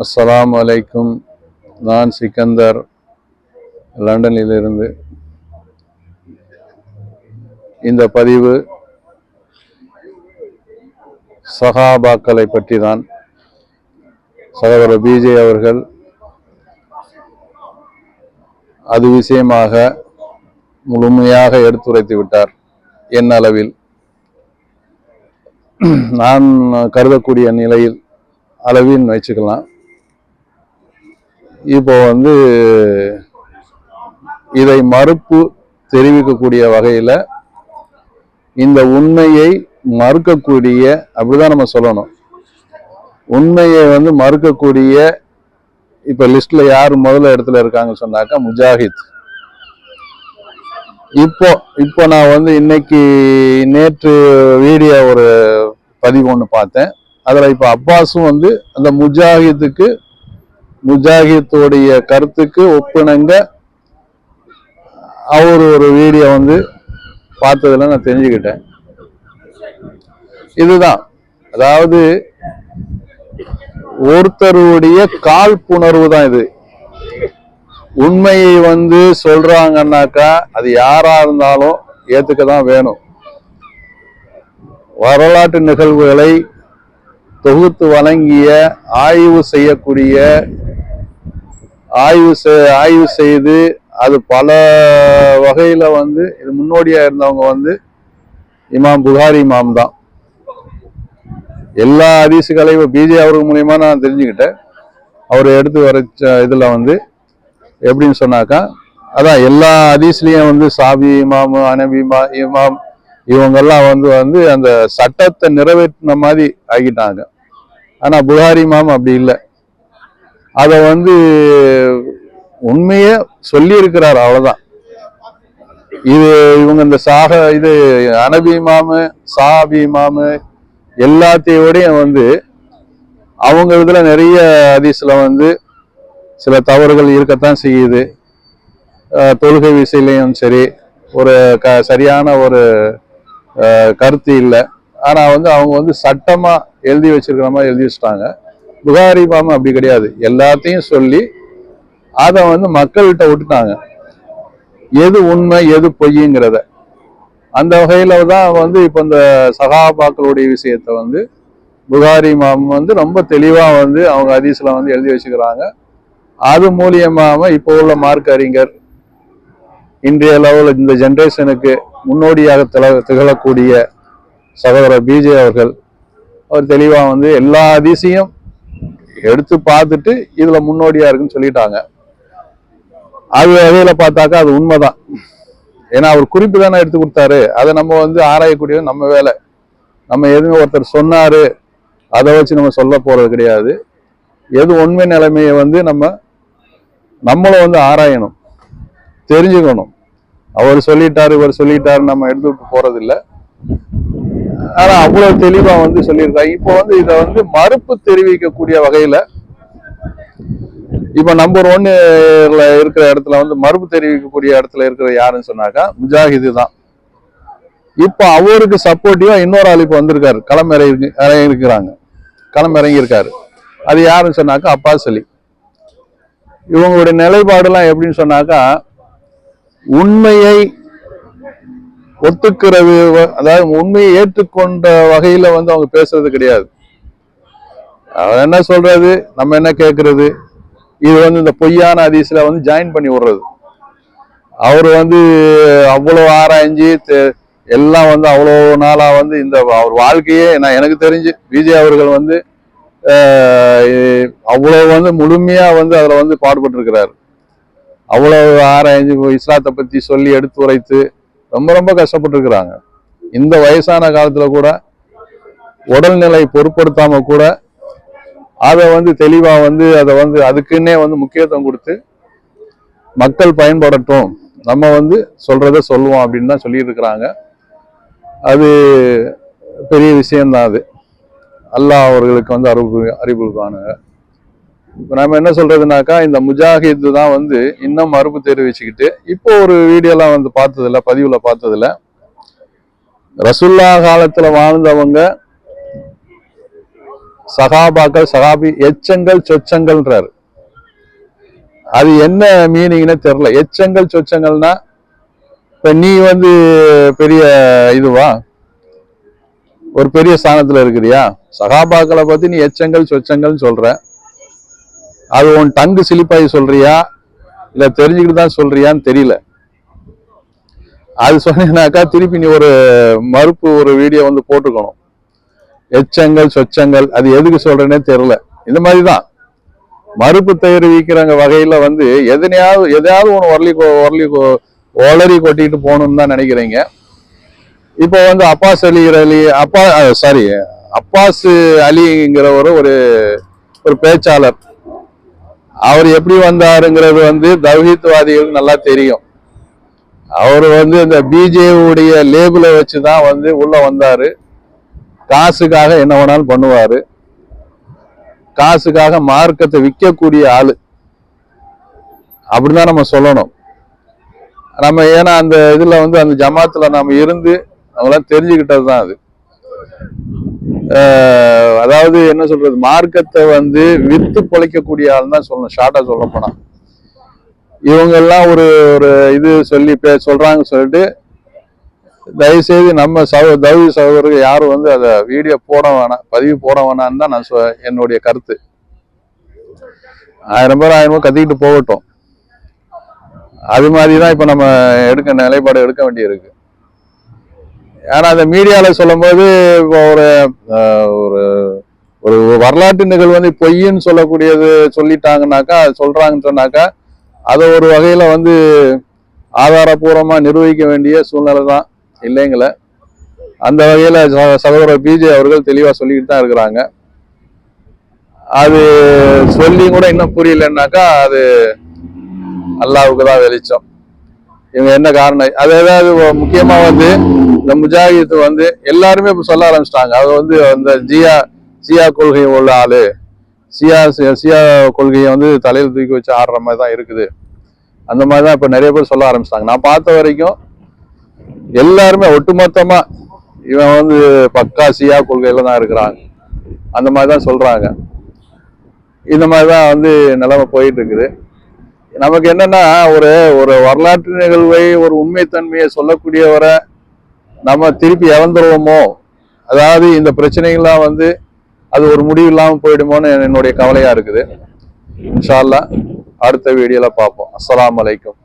அஸ்ஸலாமு அலைக்கும். நான் சிக்கந்தர், லண்டனிலிருந்து. இந்த பதிவு சஹாபாக்களை பற்றி தான். சகோதரர் பிஜே அவர்கள் அது விஷயமாக முழுமையாக எடுத்துரைத்து விட்டார். என் அளவில் நான் கருதக்கூடிய நிலையில் அளவில் வச்சுக்கலாம். இப்போ இதை மறுப்பு தெரிவிக்கக்கூடிய வகையில் இந்த உண்மையை மறுக்கக்கூடிய, அப்படிதான் நம்ம சொல்லணும், உண்மையை மறுக்கக்கூடிய இப்ப லிஸ்ட்ல யார் முதல்ல இடத்துல இருக்காங்க சொன்னாக்கா முஜாஹித். இப்போ நான் இன்னைக்கு நேற்று வீடியோ ஒரு பதிவு ஒன்று பார்த்தேன். அதுல இப்ப அப்பாஸும் அந்த முஜாஹித்தோடைய கருத்துக்கு ஒப்பிணங்க அவர் ஒரு வீடியோ பார்த்ததுல நான் தெரிஞ்சுக்கிட்டேன். இதுதான், அதாவது ஒருத்தருடைய காழ்ப்புணர்வு தான் இது. உண்மையை சொல்றாங்கன்னாக்கா அது யாரா இருந்தாலும் ஏத்துக்கதான் வேணும். வரலாற்று நிகழ்வுகளை தொகுத்து வழங்கிய, ஆய்வு செய்யக்கூடிய, ஆய்வு செய்து அது பல வகையில இது முன்னோடியா இருந்தவங்க இமாம் புகாரி இமாம் தான். எல்லா ஹதீஸுகளையும் பிஜே அவர்கள் மூலியமா நான் தெரிஞ்சுக்கிட்டேன். அவர் எடுத்து வரைச்ச இதுல எப்படின்னு சொன்னாக்கா, அதான் எல்லா ஹதீஸ்லயும் சாபி இமாம், அனபி இமாம் இவங்கெல்லாம் அந்த சட்டத்தை நிறைவேற்றின மாதிரி ஆகிட்டாங்க. ஆனா புகாரி இமாம் அப்படி இல்லை. அதை உண்மையே சொல்லி இருக்கிறார், அவ்வளவுதான். இவங்க இந்த இது அனபி இமாமு, சாபி இமாமு எல்லாத்தையோடையும் அவங்க இதுல நிறைய ஹதீஸ்ல சில தவறுகள் இருக்கத்தான் செய்யுது. தொழுகை விஷயலையும் சரி, ஒரு சரியான ஒரு கருத்து இல்லை. ஆனா அவங்க சட்டமா எழுதி வச்சிருக்கிற மாதிரி எழுதி வச்சுட்டாங்க. புகாரி இமாம் அப்படி கிடையாது. எல்லாத்தையும் சொல்லி அதை மக்கள்கிட்ட விட்டுட்டாங்க, எது உண்மை எது பொய்ங்கிறத. அந்த வகையில தான் இப்ப இந்த சஹாபாக்களுடைய விஷயத்த புகாரி இமாம் ரொம்ப தெளிவா அவங்க ஹதீஸ்ல எழுதி வச்சுக்கிறாங்க. அது மூலியமாக இப்போ உள்ள மார்க் அறிஞர், இன்றைய லெவலில் இந்த ஜென்ரேஷனுக்கு முன்னோடியாக திகழக்கூடிய சகோதரர் பிஜே அவர்கள், அவர் தெளிவா எல்லா ஹதீஸையும் எடுத்து பார்த்துட்டு இதுல முன்னோடியா இருக்குன்னு சொல்லிட்டாங்க. அது வகையில பார்த்தாக்கா அது உண்மைதான். ஏன்னா அவர் குறிப்பு தானே எடுத்து கொடுத்தாரு. அதை நம்ம ஆராயக்கூடியது நம்ம வேலை. நம்ம எதுவும் ஒருத்தர் சொன்னாரு அதை வச்சு நம்ம சொல்ல போறது கிடையாது. எது உண்மை நிலைமையை நம்மளும் ஆராயணும், தெரிஞ்சுக்கணும். அவர் சொல்லிட்டாரு, இவர் சொல்லிட்டாரு நம்ம எடுத்துட்டு போறது இல்லை. ஆனா அவ்வளவு தெளிவா சொல்லியிருக்காங்க. இப்போ இதை மறுப்பு தெரிவிக்கக்கூடிய வகையில இப்ப நம்பர் 1 இருக்கிற இடத்துல மறுப்பு தெரிவிக்கக்கூடிய இடத்துல இருக்கிற யாருன்னு சொன்னாக்கா முஜாஹிது தான். இப்ப அவருக்கு சப்போர்ட்டிவா இன்னொரு ஆள் இப்ப வந்திருக்காரு, களமிறங்கி இருக்காரு. அது யாருன்னு சொன்னாக்கா அப்பாஸ் அலி. இவங்களுடைய நிலைப்பாடு எல்லாம் எப்படின்னு சொன்னாக்கா, உண்மையை ஒத்துக்கிறது, அதாவது உண்மையை ஏற்றுக்கொண்ட வகையில அவங்க பேசுறது கிடையாது. அவர் என்ன சொல்றது, நம்ம என்ன கேட்கறது, இது இந்த பொய்யான ஹதீஸ்ல ஜாயின் பண்ணி விடுறது. அவரு அவ்வளவு ஆராய்ஞ்சு எல்லாம் அவ்வளவு நாளா இந்த அவர் வாழ்க்கையே, நான் எனக்கு தெரிஞ்சு பிஜே அவர்கள் அவ்வளவு முழுமையா அதுல பாடுபட்டு இருக்கிறார். அவ்வளவு ஆராய்ஞ்சு இஸ்லாத்தை பத்தி சொல்லி எடுத்து உரைத்து ரொம்ப ரொம்ப கஷ்டப்பட்டு இருக்கிறாங்க. இந்த வயசான காலத்துல கூட உடல்நிலை பொருட்படுத்தாம கூட அதை தெளிவா அதை அதுக்குன்னே முக்கியத்துவம் கொடுத்து மக்கள் பயன்படட்டும், நம்ம சொல்றத சொல்லுவோம் அப்படின்னு தான் சொல்லிட்டு இருக்கிறாங்க. அது பெரிய விஷயம்தான். அது அல்லாஹ் அவர்களுக்கு அறிவுறுவானுங்க. இப்ப நம்ம என்ன சொல்றதுனாக்கா, இந்த முஜாஹித் தான் இன்னும் மறுப்பு தெரிவிச்சுக்கிட்டு, இப்போ ஒரு வீடியோலாம் பார்த்ததுல, பதிவுல பார்த்ததுல, ரசூலுல்லாஹ் காலத்துல வாழ்ந்தவங்க சகாபாக்கள் சகாபி எச்சங்கள் சொச்சங்கள்ன்றாரு. அது என்ன மீனிங்னே தெரியல. எச்சங்கள் சொச்சங்கள்னா இப்ப நீ வந்து பெரிய இதுவா, ஒரு பெரிய ஸ்தானத்துல இருக்கிறியா? சகாபாக்களை பத்தி நீ எச்சங்கள் சொச்சங்கள் சொல்ற, அது உன் டங்கு சிலிப்பாய் சொல்றியா இல்ல தெரிஞ்சுக்கிட்டு தான் சொல்றியான்னு தெரியல. அது சொன்னீங்கன்னாக்கா திருப்பி நீ ஒரு மறுப்பு ஒரு வீடியோ வந்து போட்டுக்கணும். எச்சங்கள் சொச்சங்கள் அது எதுக்கு சொல்றேன்னே தெரியல. இந்த மாதிரிதான் மறுப்பு தெரிவிக்கிறங்க வகையில வந்து எதையாவது ஒன்று ஒளரி கொட்டிட்டு போகணும்னு தான் நினைக்கிறீங்க. இப்போ வந்து அப்பாஸ் அலிங்கிறவர் ஒரு பேச்சாளர். அவர் எப்படி வந்தாருங்கிறது வந்து தௌஹீத்வாதிகளுக்கு நல்லா தெரியும். அவர் வந்து இந்த பிஜேபியுடைய லேபிளை வச்சுதான் வந்து உள்ள வந்தாரு. காசுக்காக என்ன வேணாலும் பண்ணுவாரு. காசுக்காக மார்க்கத்தை விற்கக்கூடிய ஆளு அப்படிதான் நம்ம சொல்லணும். நம்ம ஏன்னா அந்த இதுல வந்து அந்த ஜமாத்துல நம்ம இருந்து அவங்களாம் தெரிஞ்சுக்கிட்டதுதான் அது. அதாவது என்ன சொல்றது, மார்க்கத்தை வந்து வித்து பொழைக்கக்கூடிய ஆள் தான் சொல்லணும். ஷார்ட்டா சொல்ல போனா இவங்க எல்லாம் ஒரு இது சொல்லி சொல்றாங்கன்னு சொல்லிட்டு தயவுசெய்து நம்ம தௌஹி சகோதரர்கள் யாரும் வந்து அதை வீடியோ போட வேணாம், பதிவு போட வேணான்னு தான் நான் என்னுடைய கருத்து. 1000 பேர் கத்திக்கிட்டு போகட்டும். அது மாதிரிதான் இப்ப நம்ம நிலைப்பாடு எடுக்க வேண்டியிருக்கு. ஏன்னா அந்த மீடியால சொல்லும் போது இப்போ ஒரு வரலாற்று நிகழ்வு வந்து பொய்ன்னு சொல்லக்கூடியது சொல்லிட்டாங்கன்னாக்கா, சொல்றாங்கன்னு சொன்னாக்கா அதை ஒரு வகையில வந்து ஆதாரபூர்வமா நிர்வகிக்க வேண்டிய சூழ்நிலை தான் இல்லைங்கள. அந்த வகையில சகோதரர் பிஜே அவர்கள் தெளிவா சொல்லிக்கிட்டு தான் இருக்கிறாங்க. அது சொல்லி கூட இன்னும் புரியலன்னாக்கா அது அல்லாவுக்கு தான் வெளிச்சம். இவங்க என்ன காரணம், அது ஏதாவது முக்கியமா வந்து இந்த முஜாஹித் வந்து எல்லாருமே இப்ப சொல்ல ஆரம்பிச்சிட்டாங்க. அது வந்து அந்த சியா கொள்கை உள்ள ஆளு, சியா கொள்கையை வந்து தலையில் தூக்கி வச்சு ஆடுற மாதிரி தான் இருக்குது. அந்த மாதிரிதான் இப்ப நிறைய பேர் சொல்ல ஆரம்பிச்சிட்டாங்க. நான் பார்த்த வரைக்கும் எல்லாருமே ஒட்டுமொத்தமா இவன் வந்து பக்கா சியா கொள்கையில தான் இருக்கிறாங்க, அந்த மாதிரிதான் சொல்றாங்க. இந்த மாதிரிதான் வந்து நிலைமை போயிட்டு இருக்குது. நமக்கு என்னன்னா ஒரு வரலாற்று நிகழ்வை ஒரு உண்மைத்தன்மையை சொல்லக்கூடியவரை நம்ம திருப்பி இழந்துருவோமோ, அதாவது இந்த பிரச்சனைகள்லாம் வந்து அது ஒரு முடிவு இல்லாம போயிடுமோன்னு என்னுடைய கவலையா இருக்குது. இன்ஷா அல்லாஹ் அடுத்த வீடியோல பார்ப்போம். அஸ்ஸலாமு அலைக்கும்.